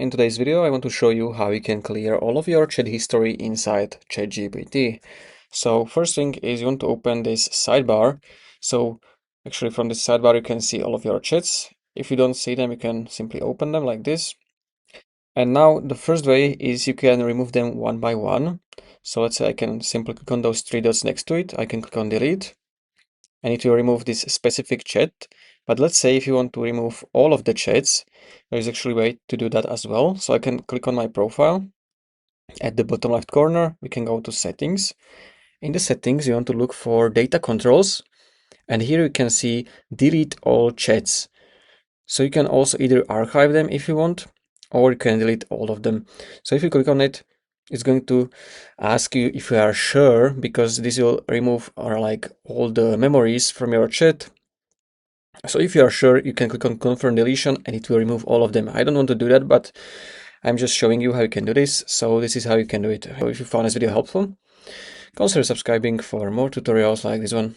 in today's video I want to show you how you can clear all of your chat history inside ChatGPT. So first thing is you want to open this sidebar. So actually from this sidebar you can see all of your chats. If you don't see them, you can simply open them like this. And now the first way is you can remove them one by one. So let's say I can simply click on those three dots next to it. I can click on delete. I need to remove this specific chat. But let's say if you want to remove all of the chats, there is actually a way to do that as well. So I can click on my profile. At the bottom left corner, we can go to settings. In the settings, you want to look for data controls. And here you can see delete all chats. So you can also either archive them if you want, or you can delete all of them. So if you click on it, it's going to ask you if you are sure, because this will remove all the memories from your chat. So if you are sure, you can click on confirm deletion and it will remove all of them. I don't want to do that, but I'm just showing you how you can do this. So this is how you can do it. So if you found this video helpful, consider subscribing for more tutorials like this one.